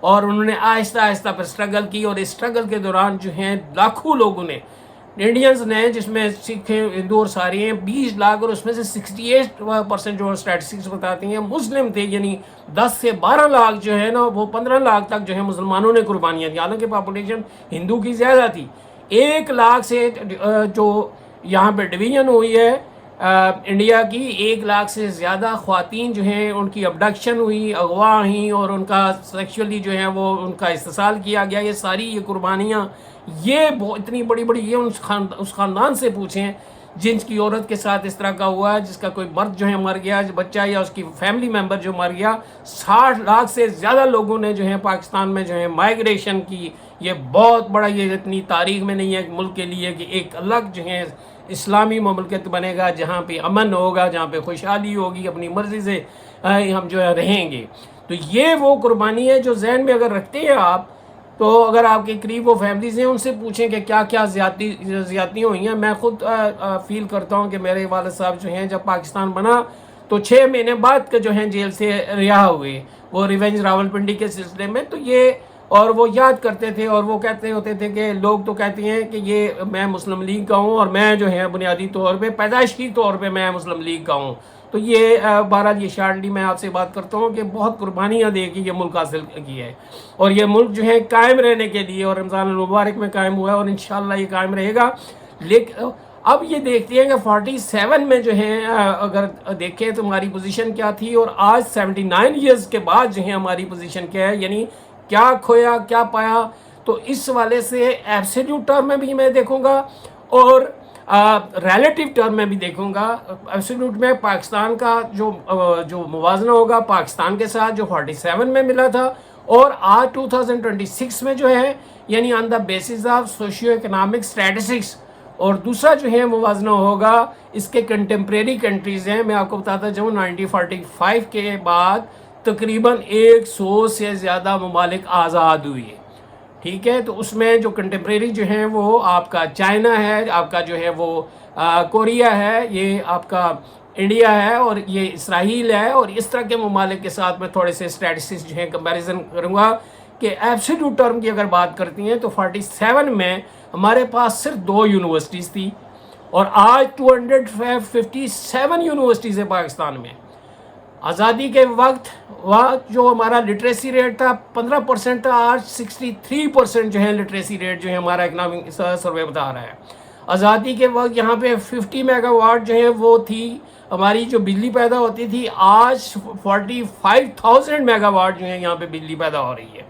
اور انہوں نے آہستہ آہستہ پر اسٹرگل کی، اور اس اسٹرگل کے دوران جو ہیں لاکھوں لوگوں نے، انڈینز نے، جس میں سکھ ہیں، ہندو اور سارے ہیں، 20 لاکھ، اور اس میں سے 68% جو اسٹیٹسٹکس بتاتی ہیں مسلم تھے، یعنی 10 سے 12 لاکھ جو ہے نا، وہ 15 لاکھ تک جو ہے مسلمانوں نے قربانیاں دی، حالانکہ پاپولیشن ہندو کی زیادہ تھی۔ 1 لاکھ سے جو یہاں پہ ڈویژن ہوئی ہے انڈیا کی، 1 لاکھ سے زیادہ خواتین جو ہیں ان کی ابڈکشن ہوئی، اغوا ہوئیں، اور ان کا سیکشولی جو ہے وہ ان کا استحصال کیا گیا۔ یہ ساری یہ قربانیاں، یہ اتنی بڑی بڑی، یہ اس خاندان سے پوچھیں جن کی عورت کے ساتھ اس طرح کا ہوا ہے، جس کا کوئی مرد جو ہے مر گیا، بچہ یا اس کی فیملی ممبر جو مر گیا۔ 60 لاکھ سے زیادہ لوگوں نے جو ہے پاکستان میں جو ہے مائیگریشن کی۔ یہ بہت بڑا، یہ اتنی تاریخ میں نہیں ہے ایک ملک کے لیے کہ ایک الگ جو ہے اسلامی مملکت بنے گا، جہاں پہ امن ہوگا، جہاں پہ خوشحالی ہوگی، اپنی مرضی سے ہم جو ہے رہیں گے۔ تو یہ وہ قربانی ہے جو ذہن میں اگر رکھتے ہیں آپ، تو اگر آپ کے قریب وہ فیملیز ہیں، ان سے پوچھیں کہ کیا کیا زیادتیاں ہوئی ہیں۔ میں خود فیل کرتا ہوں کہ میرے والد صاحب جو ہیں جب پاکستان بنا تو 6 مہینے بعد جو ہیں جیل سے رہا ہوئے، وہ ریونج راولپنڈی کے سلسلے میں، تو یہ، اور وہ یاد کرتے تھے، اور وہ کہتے ہوتے تھے کہ لوگ تو کہتے ہیں کہ یہ میں مسلم لیگ کا ہوں، اور میں جو ہے بنیادی طور پہ پیدائشی طور پہ میں مسلم لیگ کا ہوں۔ تو یہ بہرحال یہ شارٹلی میں آپ سے بات کرتا ہوں کہ بہت قربانیاں دے کے یہ ملک حاصل کی ہے، اور یہ ملک جو ہے قائم رہنے کے لیے، اور رمضان المبارک میں قائم ہوا ہے، اور انشاءاللہ یہ قائم رہے گا۔ لیکن اب یہ دیکھتے ہیں کہ 47 میں جو ہے اگر دیکھیں تو ہماری پوزیشن کیا تھی، اور آج 79 ایئرز کے بعد جو ہے ہماری پوزیشن کیا ہے، یعنی کیا کھویا کیا پایا۔ تو اس والے سے ایبسلیوٹ ٹرم میں بھی میں دیکھوں گا، اور ریلیٹیو ٹرم میں بھی دیکھوں گا۔ ایبسلیوٹ میں پاکستان کا جو موازنہ ہوگا پاکستان کے ساتھ جو 47 میں ملا تھا، اور آج 2026 میں جو ہے، یعنی on the basis of socio economic statistics, اور دوسرا جو ہے موازنہ ہوگا اس کے کنٹمپریری کنٹریز ہیں۔ میں آپ کو بتاتا جاؤں 1945 کے بعد تقریباً 100 سے زیادہ ممالک آزاد ہوئے، ٹھیک ہے۔ تو اس میں جو کنٹمپریری جو ہیں وہ آپ کا چائنا ہے، آپ کا جو ہے وہ کوریا ہے، یہ آپ کا انڈیا ہے، اور یہ اسرائیل ہے، اور اس طرح کے ممالک کے ساتھ میں تھوڑے سے اسٹیٹسٹکس جو ہیں کمپیریزن کروں گا کہ ایبسلیوٹ ٹرم کی اگر بات کرتی ہیں تو 47 میں ہمارے پاس صرف 2 یونیورسٹیز تھی، اور آج 257 yunivers ہے پاکستان میں۔ آزادی کے وقت جو ہمارا لٹریسی ریٹ تھا 15% تھا، آج 63% جو ہے لٹریسی ریٹ جو ہے ہمارا اکنامک سروے بتا رہا ہے۔ آزادی کے وقت یہاں پہ 50 میگا واٹ جو ہے وہ تھی ہماری جو بجلی پیدا ہوتی تھی، آج 45,000 میگا واٹ جو ہے یہاں پہ بجلی پیدا ہو رہی ہے۔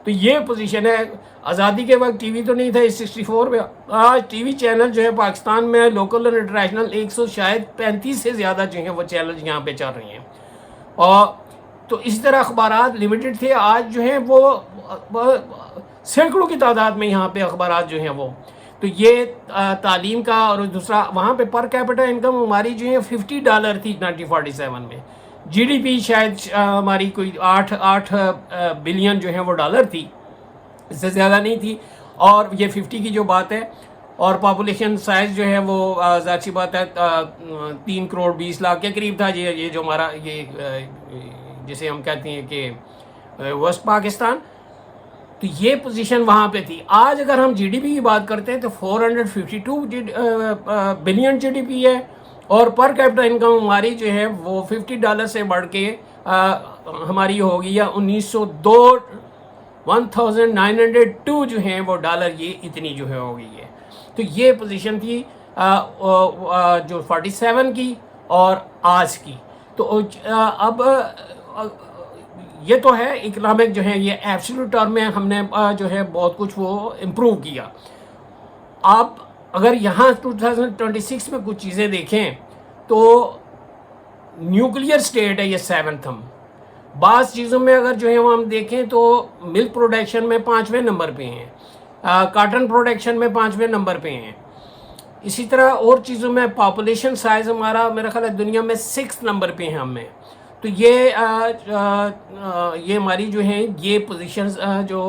تو یہ پوزیشن ہے۔ آزادی کے وقت ٹی وی تو نہیں تھا، 64 میں آج ٹی وی چینل جو ہے پاکستان میں لوکل اور انٹرنیشنل 135 سے زیادہ جو ہیں وہ چینل یہاں پہ چل رہے ہیں، اور تو اسی طرح اخبارات لمیٹڈ تھے، آج جو ہیں وہ سینکڑوں کی تعداد میں یہاں پہ اخبارات جو ہیں وہ۔ تو یہ تعلیم کا، اور دوسرا وہاں پہ پر کیپٹا انکم ہماری جو ہے $50 تھی 1947 میں۔ جی ڈی پی شاید ہماری کوئی 8 بلین جو ہے وہ ڈالر تھی، اس سے زیادہ نہیں تھی، اور یہ 50 کی جو بات ہے، اور پاپولیشن سائز جو ہے وہ ظاہر سی بات ہے 3 کروڑ 20 لاکھ کے قریب تھا۔ یہ جو ہمارا یہ جسے ہم کہتے ہیں کہ ویسٹ پاکستان، تو یہ پوزیشن وہاں پہ تھی۔ آج اگر ہم جی ڈی پی کی بات کرتے ہیں تو 452 بلین جی ڈی پی ہے، اور پر کیپٹا انکم ہماری جو ہے وہ $50 سے بڑھ کے ہماری ہوگی یا 1902 جو ہیں وہ ڈالر، یہ اتنی جو ہے ہو گئی ہے۔ تو یہ پوزیشن تھی جو 47 کی اور آج کی۔ تو اب یہ تو ہے اکنامک جو ہے، یہ ایبسلیوٹ ٹرم میں ہم نے جو ہے بہت کچھ وہ امپروو کیا۔ اب اگر یہاں 2026 میں کچھ چیزیں دیکھیں تو نیوکلیئر سٹیٹ ہے یہ 7th ہم۔ بعض چیزوں میں اگر جو ہے وہ ہم دیکھیں تو ملک پروڈکشن میں 5ویں نمبر پہ ہیں، کاٹن پروڈکشن میں 5ویں نمبر پہ ہیں، اسی طرح اور چیزوں میں پاپولیشن سائز ہمارا میرا خیال ہے دنیا میں 6 نمبر پہ ہیں ہمیں۔ تو یہ ہماری جو ہیں یہ پوزیشنز جو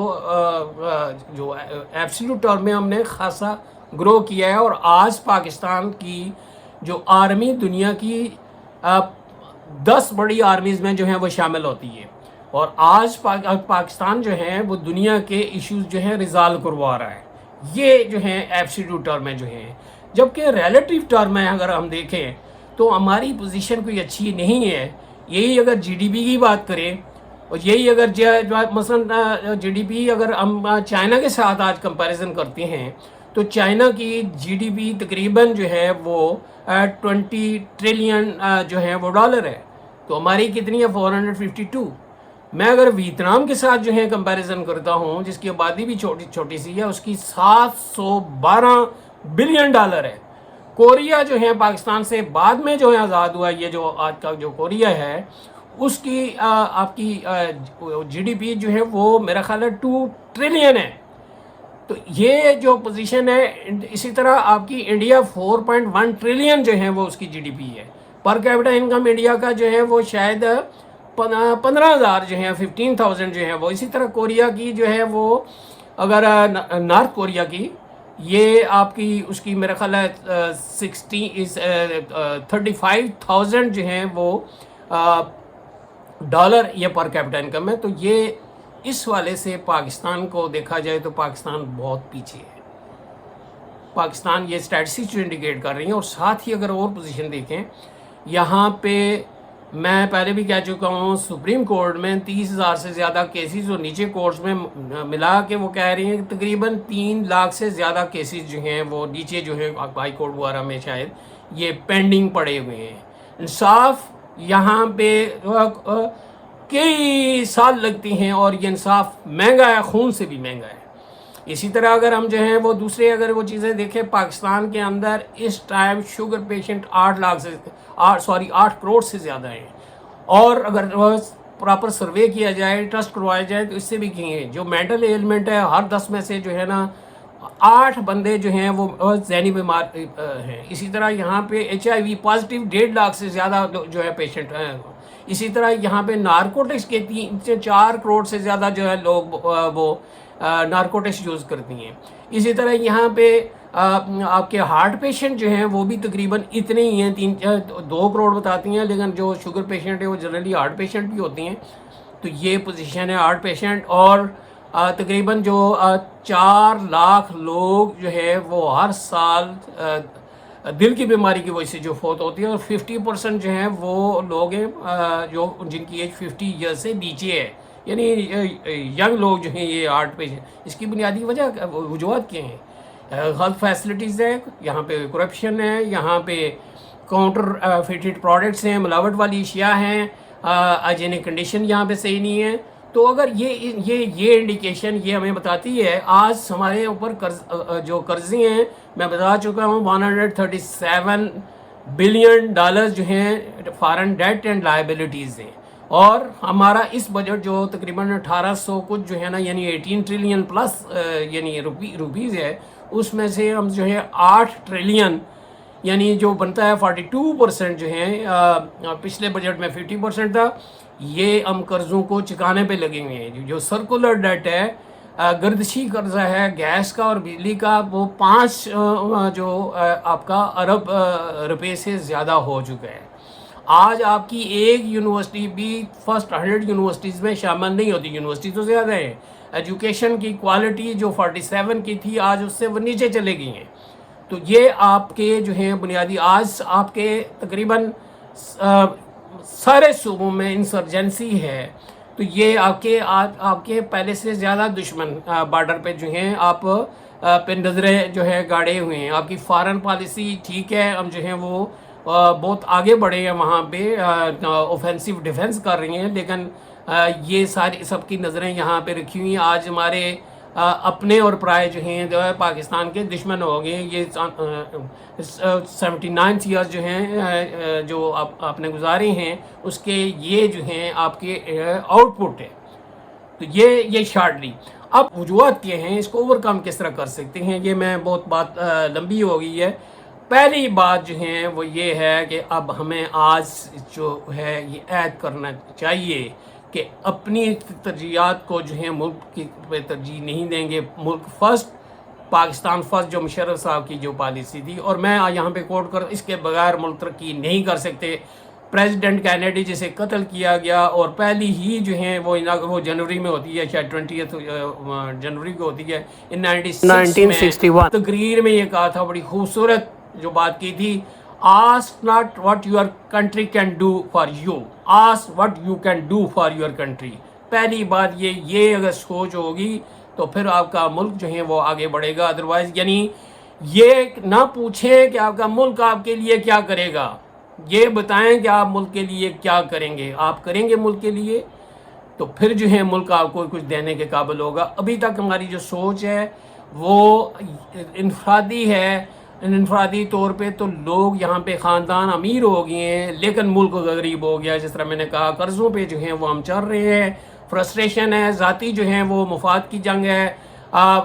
ایبسلیوٹ ٹرم میں ہم نے خاصا گرو کیا ہے، اور آج پاکستان کی جو آرمی دنیا کی 10 بڑی آرمیز میں جو ہیں وہ شامل ہوتی ہے، اور آج پاکستان جو ہے وہ دنیا کے ایشوز جو ہیں ریزالو کروا رہا ہے، یہ جو ہیں ایبسلیوٹ ٹرم میں جو ہیں، جبکہ ریلیٹیو ٹرم میں اگر ہم دیکھیں تو ہماری پوزیشن کوئی اچھی نہیں ہے. یہی اگر جی ڈی پی کی بات کریں، اور یہی اگر مثلا جی ڈی پی اگر ہم چائنا کے ساتھ آج کمپیریزن کرتے ہیں تو چائنا کی جی ڈی پی تقریباً جو ہے وہ 20 ٹریلین جو ہے وہ ڈالر ہے، تو ہماری کتنی ہے 452. میں اگر ویتنام کے ساتھ جو ہے کمپیریزن کرتا ہوں جس کی آبادی بھی چھوٹی سی ہے، اس کی 712 بلین ڈالر ہے. کوریا جو ہے پاکستان سے بعد میں جو ہے آزاد ہوا، یہ جو آج کا جو کوریا ہے اس کی آپ کی جی ڈی پی جو ہے وہ میرا خیال ہے 2 ٹریلین ہے. تو یہ جو پوزیشن ہے، اسی طرح آپ کی انڈیا 4.1 ٹریلین جو ہے وہ اس کی جی ڈی پی ہے. پر کیپٹا انکم انڈیا کا جو ہے وہ شاید 15,000 جو ہے 15,000 جو ہے وہ. اسی طرح کوریا کی جو ہے وہ اگر نارتھ کوریا کی یہ آپ کی اس کی میرا خیال ہے 35,000 جو ہیں وہ ڈالر یہ پر کیپٹا انکم ہے. تو یہ اس والے سے پاکستان کو دیکھا جائے تو پاکستان بہت پیچھے ہے. پاکستان یہ اسٹیٹسٹکس جو انڈیکیٹ کر رہی ہیں، اور ساتھ ہی اگر اور پوزیشن دیکھیں یہاں پہ میں پہلے بھی کہہ چکا ہوں سپریم کورٹ میں 30,000 سے زیادہ کیسز، اور نیچے کورٹس میں ملا کے وہ کہہ رہی ہیں کہ تقریباً 3 لاکھ سے زیادہ کیسز جو ہیں وہ نیچے جو ہے ہائی کورٹ وغیرہ میں شاید یہ پینڈنگ پڑے ہوئے ہیں. انصاف یہاں پہ کئی سال لگتی ہیں اور یہ انصاف مہنگا ہے، خون سے بھی مہنگا ہے. اسی طرح اگر ہم جو ہیں وہ دوسرے اگر وہ چیزیں دیکھیں، پاکستان کے اندر اس ٹائم شوگر پیشنٹ 8 کروڑ سے زیادہ ہیں، اور اگر پراپر سروے کیا جائے، ٹیسٹ کروایا جائے تو اس سے بھی کہیں جو مینٹل ایلمنٹ ہے ہر 10 میں سے جو ہے نا 8 بندے جو ہیں وہ ذہنی بیمار ہیں. اسی طرح یہاں پہ H I V positive 1.5 lakh سے زیادہ جو ہے پیشنٹ ہیں. اسی طرح یہاں پہ نارکوٹکس کے 3 سے 4 کروڑ سے زیادہ جو ہے لوگ وہ نارکوٹکس یوز کرتی ہیں. اسی طرح یہاں پہ آپ کے ہارٹ پیشنٹ جو ہیں وہ بھی تقریباً اتنے ہی ہیں، 2 کروڑ بتاتی ہیں، لیکن جو شوگر پیشنٹ ہے وہ جنرلی ہارٹ پیشنٹ بھی ہوتی ہیں. تو یہ پوزیشن ہے ہارٹ پیشنٹ. اور تقریباً جو 4 لاکھ لوگ جو ہے وہ ہر سال دل کی بیماری کی وجہ سے جو فوت ہوتی ہے، اور 50% جو ہیں وہ لوگ ہیں جو جن کی ایج 50 ایئر سے نیچے ہے، یعنی ینگ لوگ جو ہیں یہ ہارٹ پیشنٹ. اس کی بنیادی وجوہات کیا ہیں؟ ہیلتھ فیسلٹیز ہے، یہاں پہ کرپشن ہے، یہاں پہ کاؤنٹر فیٹڈ پروڈکٹس ہیں، ملاوٹ والی اشیاء ہیں، ہائیجینک کنڈیشن یہاں پہ صحیح نہیں ہے. تو اگر یہ انڈیکیشن یہ ہمیں بتاتی ہے، آج ہمارے اوپر جو قرضے ہیں میں بتا چکا ہوں 137 بلین ڈالر جو ہیں فارن ڈیٹ اینڈ لائبلٹیز ہیں، اور ہمارا اس بجٹ جو تقریباً 1800 کچھ جو ہے نا یعنی 18 ٹریلین پلس یعنی روپیز ہے، اس میں سے ہم جو ہے 8 ٹریلین یعنی جو بنتا ہے 42% جو ہیں، پچھلے بجٹ میں 50% تھا. یہ ہم قرضوں کو چکانے پہ لگے ہوئے ہیں. جو سرکولر ڈیٹ ہے، گردشی قرضہ ہے گیس کا اور بجلی کا، وہ 5 جو آپ کا ارب روپے سے زیادہ ہو چکا ہے. آج آپ کی ایک یونیورسٹی بھی فرسٹ 100 یونیورسٹیز میں شامل نہیں ہوتی. یونیورسٹی تو زیادہ ہیں، ایجوکیشن کی کوالٹی جو 47 کی تھی آج اس سے وہ نیچے چلے گئی ہیں. تو یہ آپ کے جو ہیں بنیادی آج آپ کے تقریباً سارے صوبوں میں انسرجنسی ہے. تو یہ آپ کے پہلے سے زیادہ دشمن بارڈر پہ جو ہیں آپ پہ نظریں جو ہے گاڑے ہوئے ہیں. آپ کی فارن پالیسی ٹھیک ہے، ہم جو ہیں وہ بہت آگے بڑھے ہیں، وہاں پہ اوفینسو ڈیفینس کر رہی ہیں، لیکن یہ ساری سب کی نظریں یہاں پہ رکھی ہوئی ہیں. آج ہمارے اپنے اور پرائے جو ہیں جو ہے پاکستان کے دشمن ہو گئے. یہ 79 ایئرز جو ہیں جو آپ نے گزارے ہیں اس کے یہ جو ہیں آپ کے آؤٹ پٹ ہے. تو یہ شارٹلی اب وجوہات کیا ہیں، اس کو اوور کم کس طرح کر سکتے ہیں، یہ میں بہت بات لمبی ہو گئی ہے. پہلی بات جو ہے وہ یہ ہے کہ اب ہمیں آج جو ہے یہ عائد کرنا چاہیے کہ اپنی ترجیحات کو جو ہے ملک کی پہ ترجیح نہیں دیں گے. ملک فرسٹ، پاکستان فرسٹ جو مشرف صاحب کی جو پالیسی تھی، اور میں یہاں پہ کوٹ کر اس کے بغیر ملک ترقی نہیں کر سکتے. پریزیڈنٹ کینیڈی جسے قتل کیا گیا، اور پہلی ہی جو ہیں وہ جنوری میں ہوتی ہے، شاید 20 جنوری کو ہوتی ہے، 1961 میں تقریر میں یہ کہا تھا، بڑی خوبصورت جو بات کی تھی، ask not what your country can do for you, ask what you can do for your country. پہلی بات یہ اگر سوچ ہوگی تو پھر آپ کا ملک جو ہے وہ آگے بڑھے گا. ادروائز یعنی یہ نہ پوچھیں کہ آپ کا ملک آپ کے لیے کیا کرے گا، یہ بتائیں کہ آپ ملک کے لیے کیا کریں گے. آپ کریں گے ملک کے لیے تو پھر جو ہے ملک آپ کو کچھ دینے کے قابل ہوگا. ابھی تک ہماری جو سوچ ہے وہ انفرادی ہے. انفرادی طور پہ تو لوگ یہاں پہ خاندان امیر ہو گئے ہیں لیکن ملک غریب ہو گیا. جس طرح میں نے کہا قرضوں پہ جو ہیں وہ ہم چل رہے ہیں، فرسٹریشن ہے، ذاتی جو ہیں وہ مفاد کی جنگ ہے،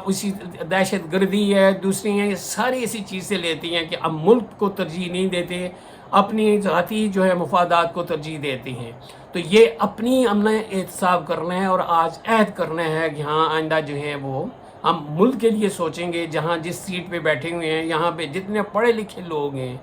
اسی دہشت گردی ہے، دوسری ہیں، یہ ساری ایسی چیزیں لیتی ہیں کہ اب ملک کو ترجیح نہیں دیتے، اپنی ذاتی جو ہے مفادات کو ترجیح دیتی ہیں. تو یہ اپنی ہم نے احتساب کرنا ہے اور آج عہد کرنا ہے کہ ہاں آئندہ جو ہے وہ ہم ملک کے لیے سوچیں گے. جہاں جس سیٹ پہ بیٹھے ہوئے ہیں یہاں پہ جتنے پڑھے لکھے لوگ ہیں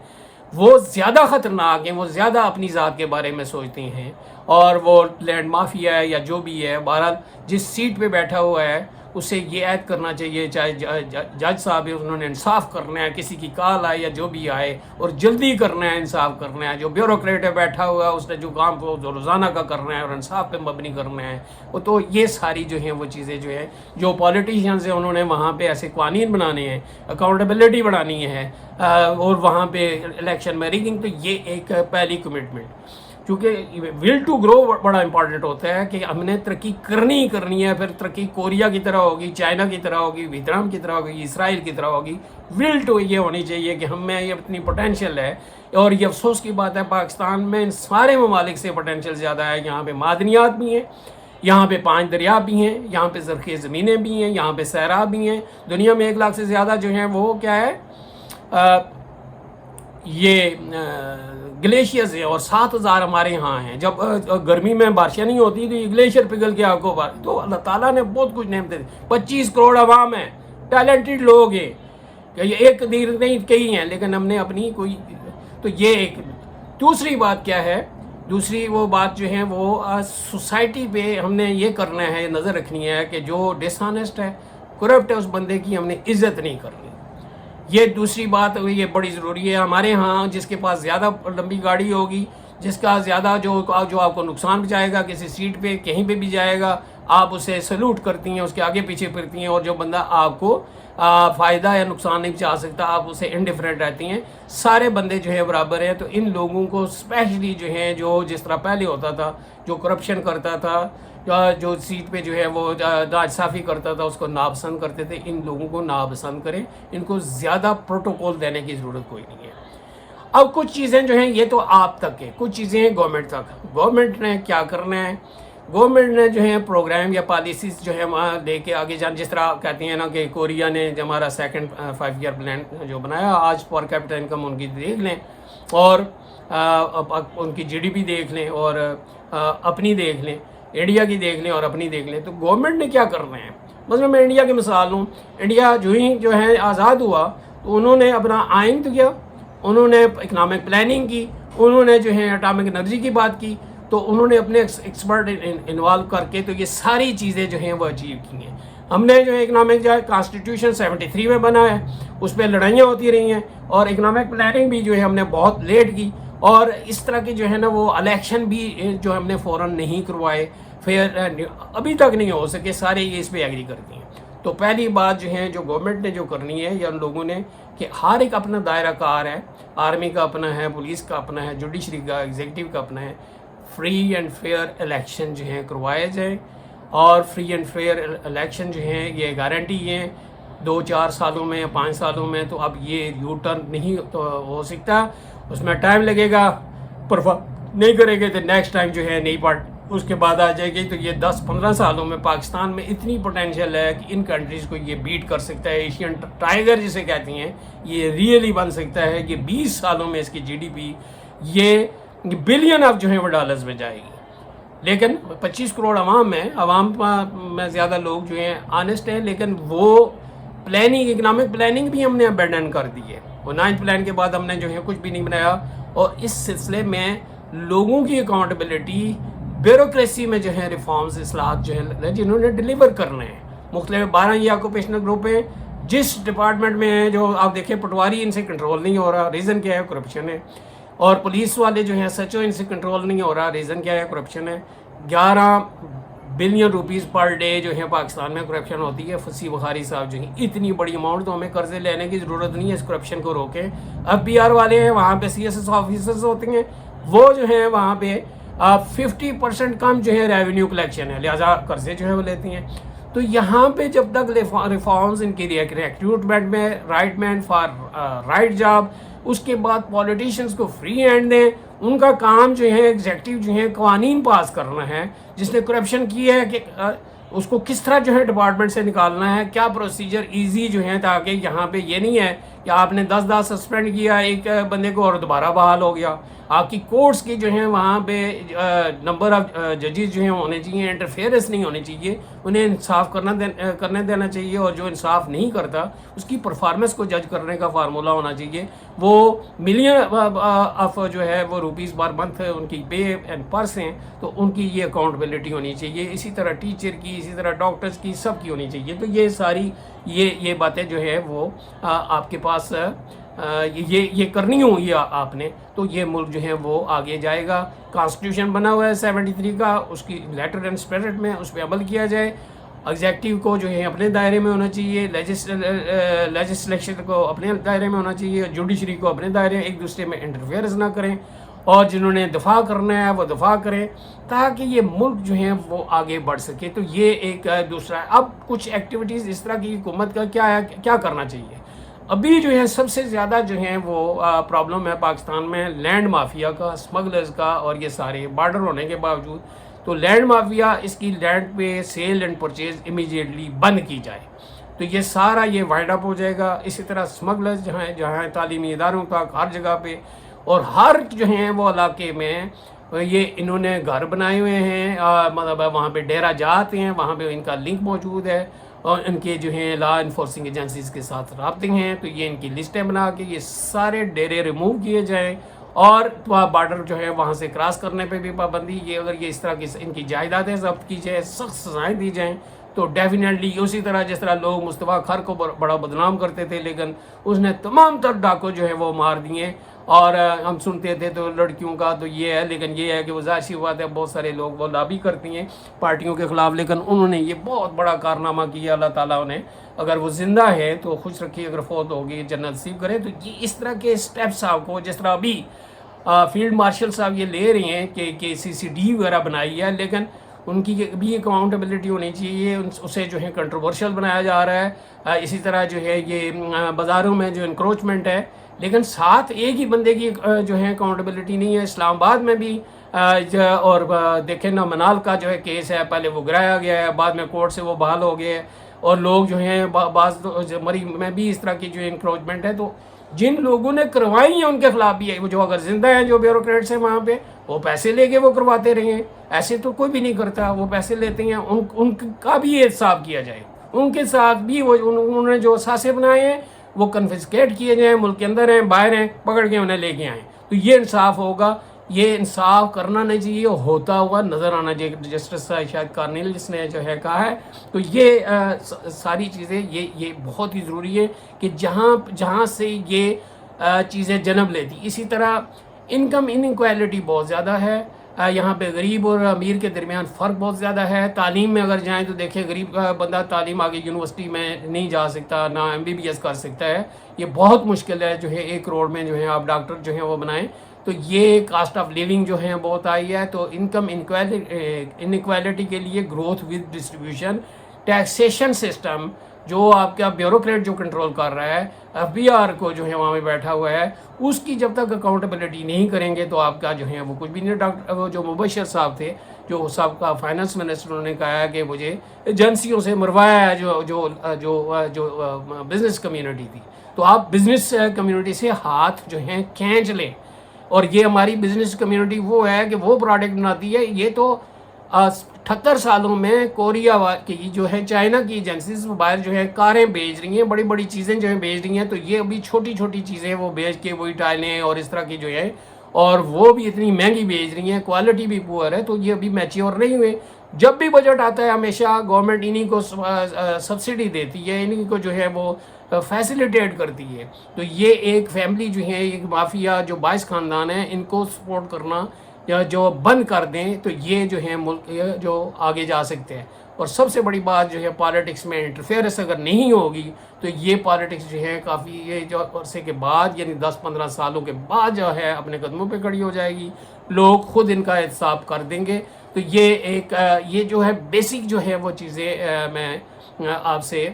وہ زیادہ خطرناک ہیں، وہ زیادہ اپنی ذات کے بارے میں سوچتے ہیں، اور وہ لینڈ مافیا ہے یا جو بھی ہے، بہرحال جس سیٹ پہ بیٹھا ہوا ہے اسے یہ عہد کرنا چاہیے، چاہے جج صاحب ہے انہوں نے انصاف کرنا ہے، کسی کی کال آئے یا جو بھی آئے، اور جلدی کرنا ہے، انصاف کرنا ہے. جو بیوروکریٹ ہے بیٹھا ہوا ہے اس نے جو کام کو جو روزانہ کا کرنا ہے اور انصاف پہ مبنی کرنا ہے، وہ تو یہ ساری جو ہیں وہ چیزیں جو ہیں جو پولیٹیشینز ہیں انہوں نے وہاں پہ ایسے قوانین بنانے ہیں، اکاؤنٹیبلٹی بڑھانی ہے، اور وہاں پہ الیکشن میں ریگنگ. تو یہ ایک پہلی کمٹمنٹ، کیونکہ ول ٹو گرو بڑا امپورٹنٹ ہوتا ہے کہ ہم نے ترقی کرنی ہے. پھر ترقی کوریا کی طرح ہوگی، چائنا کی طرح ہوگی، ویتنام کی طرح ہوگی، اسرائیل کی طرح ہوگی. ول ٹو یہ ہونی چاہیے کہ ہم میں یہ اتنی پوٹینشیل ہے. اور یہ افسوس کی بات ہے پاکستان میں ان سارے ممالک سے پوٹینشیل زیادہ ہے. یہاں پہ معدنیات بھی ہیں، یہاں پہ 5 دریا بھی ہیں، یہاں پہ زرخیز زمینیں بھی ہیں، یہاں پہ صحرا بھی ہیں. دنیا میں 1 لاکھ سے زیادہ جو ہیں وہ کیا ہے یہ گلیشیئرز ہیں، اور 7,000 ہمارے یہاں ہیں. جب گرمی میں بارشیں نہیں ہوتی تو یہ گلیشیئر پگھل کے آپ کو تو اللہ تعالیٰ نے بہت کچھ نعمتیں دی. 25 کروڑ عوام ہیں، ٹیلنٹڈ لوگ ہیں، یہ ایک دیر نہیں کئی ہیں، لیکن ہم نے اپنی کوئی. تو یہ ایک. دوسری بات کیا ہے، دوسری وہ بات جو ہے وہ سوسائٹی پہ ہم نے یہ کرنا ہے، نظر رکھنی ہے کہ جو ڈس آنیسٹ ہے، کرپٹ ہے، اس بندے کی ہم نے عزت نہیں کرنی. یہ دوسری بات یہ بڑی ضروری ہے. ہمارے ہاں جس کے پاس زیادہ لمبی گاڑی ہوگی، جس کا زیادہ جو آپ کو نقصان پہنچائے گا، کسی سیٹ پہ کہیں پہ بھی جائے گا آپ اسے سلوٹ کرتی ہیں، اس کے آگے پیچھے پھرتی ہیں، اور جو بندہ آپ کو فائدہ یا نقصان نہیں پہنچا سکتا آپ اسے انڈیفرنٹ رہتی ہیں. سارے بندے جو ہے برابر ہیں. تو ان لوگوں کو اسپیشلی جو ہیں جو جس طرح پہلے ہوتا تھا، جو کرپشن کرتا تھا، جو سیٹ پہ جو ہے وہ ناانصافی کرتا تھا، اس کو ناپسند کرتے تھے، ان لوگوں کو ناپسند کریں. ان کو زیادہ پروٹوکول دینے کی ضرورت کوئی نہیں ہے. اب کچھ چیزیں جو ہیں یہ تو آپ تک ہے، کچھ چیزیں ہیں گورنمنٹ تک. گورنمنٹ نے کیا کرنا ہے، گورنمنٹ نے جو ہے پروگرام یا پالیسیز جو ہے وہاں لے کے آگے جان. جس طرح کہتے ہیں نا کہ کوریا نے جو ہمارا سیکنڈ 5 ایئر پلان جو بنایا، آج پر کیپٹا انکم ان کی دیکھ لیں، اور ان کی GDP دیکھ لیں، اور اپنی دیکھ لیں، انڈیا کی دیکھ لیں اور اپنی دیکھ لیں. تو گورنمنٹ نے کیا کرنا ہے. مثلا میں انڈیا کی مثال لوں. انڈیا جو ہے آزاد ہوا تو انہوں نے اپنا آئین تو کیا، انہوں نے اکنامک پلاننگ کی، انہوں نے جو ہے اٹامک انرجی کی بات کی، تو انہوں نے اپنے ایکسپرٹ انوالو کر کے تو یہ ساری چیزیں جو ہیں وہ اچیو کی ہیں. ہم نے جو ہے اکنامک جو ہے کانسٹیٹیوشن 73 میں بنا ہے، اس پہ لڑائیاں ہوتی رہی ہیں، اور اکنامک پلاننگ بھی جو ہے ہم نے بہت لیٹ کی، اور اس طرح کی جو ہے نا وہ الیکشن بھی جو ہم نے فوراً نہیں کروائے، پھر ابھی تک نہیں ہو سکے. سارے یہ اس پہ ایگری کرتے ہیں. تو پہلی بات جو ہے جو گورنمنٹ نے جو کرنی ہے یا ان لوگوں نے کہ ہر ایک اپنا دائرہ کار ہے. آرمی کا اپنا ہے، پولیس کا اپنا ہے، جوڈیشری کا، ایگزیکٹو کا اپنا ہے. فری اینڈ فیئر الیکشن جو ہیں کروائے جائیں، اور فری اینڈ فیئر الیکشن جو ہیں یہ گارنٹی ہیں 2-4 سالوں میں یا 5 سالوں میں. تو اب یہ یو ٹرن نہیں ہو سکتا، اس میں ٹائم لگے گا. نہیں کرے گے تو نیکسٹ ٹائم جو ہے نئی پارٹ اس کے بعد آ جائے گی. تو یہ 10-15 سالوں میں پاکستان میں اتنی پوٹینشیل ہے کہ ان کنٹریز کو یہ بیٹ کر سکتا ہے. ایشین ٹائیگر جسے کہتی ہیں یہ ریئلی بن سکتا ہے کہ 20 سالوں میں اس کی GDP یہ بلین آف جو ہیں وہ ڈالرز میں جائے گی. لیکن 25 کروڑ عوام میں، عوام میں زیادہ لوگ جو ہیں آنیسٹ ہیں، لیکن وہ پلاننگ، اکنامک پلاننگ بھی ہم نے ابینڈن کر دی ہے. وہ 9th پلان کے بعد ہم نے جو ہے کچھ بھی نہیں بنایا. اور اس سلسلے میں لوگوں کی اکاؤنٹیبلٹی، بیوروکریسی میں جو ہے ریفارمز، اصلاحات جو ہے جنہوں نے ڈیلیور کرنے ہیں. مختلف 12 یہ آکوپیشنل گروپ ہیں جس ڈپارٹمنٹ میں ہیں، جو آپ دیکھیں پٹواری ان سے کنٹرول نہیں ہو رہا، ریزن کیا ہے؟ کرپشن ہے. اور پولیس والے جو ہیں سچو ان سے کنٹرول نہیں ہو رہا، ریزن کیا ہے؟ کرپشن ہے. 11 بلین روپیز پر ڈے جو ہے پاکستان میں کرپشن ہوتی ہے. فصیح بخاری صاحب جو ہیں اتنی بڑی اماؤنٹ، تو ہمیں قرضے لینے کی ضرورت نہیں ہے اس کرپشن کو روکیں. اب پی آر والے ہیں وہاں پہ CSS آفیسرز ہوتے ہیں، وہ جو ہیں وہاں پہ 50% کم جو ہے ریونیو کلیکشن ہے، لہٰذا قرضے جو ہے وہ لیتی ہیں. تو یہاں پہ جب تک ریفارمز ان کی ریکروٹمنٹ میں right man for right job, اس کے بعد پولیٹیشنز کو فری ہینڈ دیں. ان کا کام جو ہے ایگزیکٹو جو ہے قوانین پاس کرنا ہے. جس نے کرپشن کی ہے کہ اس کو کس طرح جو ہے ڈپارٹمنٹ سے نکالنا ہے، کیا پروسیجر ایزی جو ہے، تاکہ یہاں پہ یہ نہیں ہے کہ آپ نے 10 سسپینڈ کیا ایک بندے کو اور دوبارہ بحال ہو گیا. آپ کی کورٹس کی جو ہیں وہاں پہ نمبر آف ججز جو ہیں ہونے چاہیے، انٹرفیئرنس نہیں ہونی چاہیے، انہیں انصاف کرنے دینا چاہیے. اور جو انصاف نہیں کرتا اس کی پرفارمنس کو جج کرنے کا فارمولہ ہونا چاہیے. وہ ملین آف جو ہے وہ روپیز پر منتھ ان کی پے اینڈ پرس ہیں، تو ان کی یہ اکاؤنٹیبلٹی ہونی چاہیے. اسی طرح ٹیچر کی، اسی طرح ڈاکٹرز کی، سب کی ہونی چاہیے. تو یہ ساری یہ باتیں جو ہے وہ آپ کے پاس یہ کرنی ہوں گی آپ نے، تو یہ ملک جو ہے وہ آگے جائے گا. کانسٹیٹیوشن بنا ہوا ہے 73 کا، اس کی لیٹر اینڈ اسپرٹ میں اس پہ عمل کیا جائے. ایگزیکٹو کو جو ہے اپنے دائرے میں ہونا چاہیے، لیجسلیشن کو اپنے دائرے میں ہونا چاہیے، جوڈیشری کو اپنے دائرے، ایک دوسرے میں انٹرفیئرنس نہ کریں. اور جنہوں نے دفاع کرنا ہے وہ دفاع کریں، تاکہ یہ ملک جو ہے وہ آگے بڑھ سکے. تو یہ ایک دوسرا ہے. اب کچھ ایکٹیویٹیز اس طرح کی حکومت کا کیا کرنا چاہیے. ابھی جو ہے سب سے زیادہ جو ہیں وہ پرابلم ہے پاکستان میں لینڈ مافیا کا، اسمگلرز کا، اور یہ سارے بارڈر ہونے کے باوجود. تو لینڈ مافیا، اس کی لینڈ پہ سیل اینڈ پرچیز امیجیٹلی بند کی جائے، تو یہ سارا یہ وائنڈ اپ ہو جائے گا. اسی طرح اسمگلرز جہاں تعلیمی اداروں تک ہر جگہ پہ اور ہر جو ہیں وہ علاقے میں یہ انہوں نے گھر بنائے ہوئے ہیں، مطلب وہاں پہ ڈیرا جاتے ہیں، وہاں پہ ان کا لنک موجود ہے اور ان کے جو ہیں لا انفورسنگ ایجنسیز کے ساتھ رابطے ہیں. تو یہ ان کی لسٹیں بنا کے یہ سارے ڈیرے ریموو کیے جائیں، اور بارڈر جو ہے وہاں سے کراس کرنے پہ بھی پابندی. یہ اگر یہ اس طرح کی ان کی جائیدادیں ضبط کی جائے، سخت سزائیں دی جائیں، تو ڈیفینیٹلی اسی طرح جس طرح لوگ مصطفیٰ خر کو بڑا بدنام کرتے تھے، لیکن اس نے تمام تر ڈاکو جو ہے وہ مار دیے. اور ہم سنتے تھے تو لڑکیوں کا تو یہ ہے، لیکن یہ ہے کہ وہ ظاہر سی بات ہے بہت سارے لوگ وہ لابی کرتی ہیں پارٹیوں کے خلاف، لیکن انہوں نے یہ بہت بڑا کارنامہ کیا. اللہ تعالیٰ انہیں اگر وہ زندہ ہے تو خوش رکھیے، اگر فوت ہوگی جنت نصیب کرے. تو یہ اس طرح کے اسٹیپس آپ کو، جس طرح ابھی فیلڈ مارشل صاحب یہ لے رہے ہیں کہ CCD وغیرہ بنائی ہے، لیکن ان کی بھی اکاؤنٹیبلٹی ہونی چاہیے. اسے جو ہے کنٹروورشل بنایا جا رہا ہے. اسی طرح جو ہے یہ بازاروں میں جو انکروچمنٹ ہے، لیکن ساتھ ایک ہی بندے کی جو ہے اکاؤنٹیبلٹی نہیں ہے. اسلام آباد میں بھی اور دیکھیں نا، منال کا جو ہے کیس ہے، پہلے وہ گرایا گیا ہے، بعد میں کورٹ سے وہ بحال ہو گئے، اور لوگ جو ہیں بعض مری میں بھی اس طرح کی جو انکروچمنٹ ہے. تو جن لوگوں نے کروائی ہیں ان کے خلاف بھی ہے، وہ جو اگر زندہ ہیں، جو بیوروکریٹس ہیں وہاں پہ، وہ پیسے لے کے وہ کرواتے رہے ہیں. ایسے تو کوئی بھی نہیں کرتا، وہ پیسے لیتے ہیں. ان کا بھی احتساب کیا جائے، ان کے ساتھ بھی وہ انہوں نے جو اثاثے بنائے ہیں وہ کنفسکیٹ کیے جائیں، ملک کے اندر ہیں باہر ہیں، پکڑ کے انہیں لے کے آئیں. تو یہ انصاف ہوگا. یہ انصاف کرنا نہیں چاہیے، ہوتا ہوا نظر آنا چاہیے. جسٹس شاید کارنیل جس نے جو ہے کہا ہے. تو یہ ساری چیزیں یہ بہت ہی ضروری ہے کہ جہاں سے یہ چیزیں جنم لیتی. اسی طرح انکم انکوالٹی بہت زیادہ ہے یہاں پہ، غریب اور امیر کے درمیان فرق بہت زیادہ ہے. تعلیم میں اگر جائیں تو دیکھیں غریب کا بندہ تعلیم آگے یونیورسٹی میں نہیں جا سکتا، نہ MBBS کر سکتا ہے. یہ بہت مشکل ہے جو ہے 1 کروڑ میں جو ہے آپ ڈاکٹر جو ہیں وہ بنائیں. تو یہ کاسٹ آف لیونگ جو ہے بہت آئی ہے. تو انکم انکوالٹی کے لیے growth with distribution, taxation system جو آپ کا بیوروکریٹ جو کنٹرول کر رہا ہے، FBR کو جو ہے وہاں پہ بیٹھا ہوا ہے، اس کی جب تک اکاؤنٹیبلٹی نہیں کریں گے تو آپ کا جو ہے وہ کچھ بھی نہیں. ڈاکٹر جو مبشر صاحب تھے، جو سابقہ فائنانس منسٹر، انہوں نے کہا ہے کہ مجھے ایجنسیوں سے مروایا ہے جو بزنس کمیونٹی تھی. تو آپ بزنس کمیونٹی سے ہاتھ جو ہیں کھینچ لیں. اور یہ ہماری بزنس کمیونٹی وہ ہے کہ وہ پروڈکٹ بناتی ہے. یہ تو 78 سالوں میں کوریا کی جو ہے چائنا کی ایجنسیز باہر جو ہے کاریں بیچ رہی ہیں، بڑی بڑی چیزیں جو ہیں بیچ رہی ہیں. تو یہ ابھی چھوٹی چھوٹی چیزیں وہ بیچ کے وہی ٹائلیں اور اس طرح کی جو ہے اور وہ بھی اتنی مہنگی بیچ رہی ہیں, کوالٹی بھی پور ہے, تو یہ ابھی میچیور نہیں ہوئے. جب بھی بجٹ آتا ہے ہمیشہ گورنمنٹ انہی کو سبسڈی دیتی ہے, انہی کو جو ہے وہ فیسیلیٹیٹ کرتی ہے. تو یہ ایک فیملی جو ہے, ایک مافیا جو 22 خاندان ہیں, ان کو سپورٹ کرنا یا جو بند کر دیں تو یہ جو ہے ملک جو آگے جا سکتے ہیں. اور سب سے بڑی بات جو ہے پالیٹکس میں انٹرفیئرنس اگر نہیں ہوگی تو یہ پالیٹکس جو ہے کافی یہ جو عرصے کے بعد یعنی 10-15 سالوں کے بعد جو ہے اپنے قدموں پہ کھڑی ہو جائے گی, لوگ خود ان کا احتساب کر دیں گے. تو یہ ایک یہ جو ہے بیسک جو ہے وہ چیزیں میں آپ سے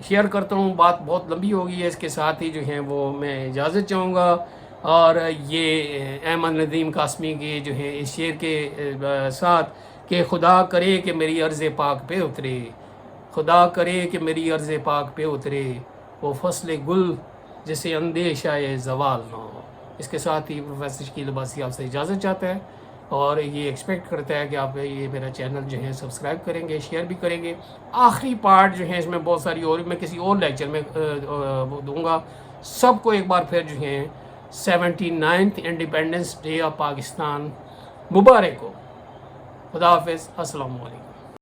شیئر کرتا ہوں. بات بہت لمبی ہو گئی ہے, اس کے ساتھ ہی جو ہے وہ میں اجازت چاہوں گا. اور یہ احمد ندیم قاسمی کے جو ہے اس شعر کے ساتھ کہ خدا کرے کہ میری عرض پاک پہ اترے, خدا کرے کہ میری عرض پاک پہ اترے, وہ فصل گل جسے اندیشہ زوال نہ ہو. اس کے ساتھ ہی پروفیسر شکیل عباسی آپ سے اجازت چاہتا ہے اور یہ ایکسپیکٹ کرتا ہے کہ آپ یہ میرا چینل جو ہے سبسکرائب کریں گے, شیئر بھی کریں گے. آخری پارٹ جو ہے اس میں بہت ساری اور میں کسی اور لیکچر میں دوں گا. سب کو ایک بار پھر جو ہے 79th independence day of Pakistan مبارک ہو. خدا حافظ, السلام علیکم.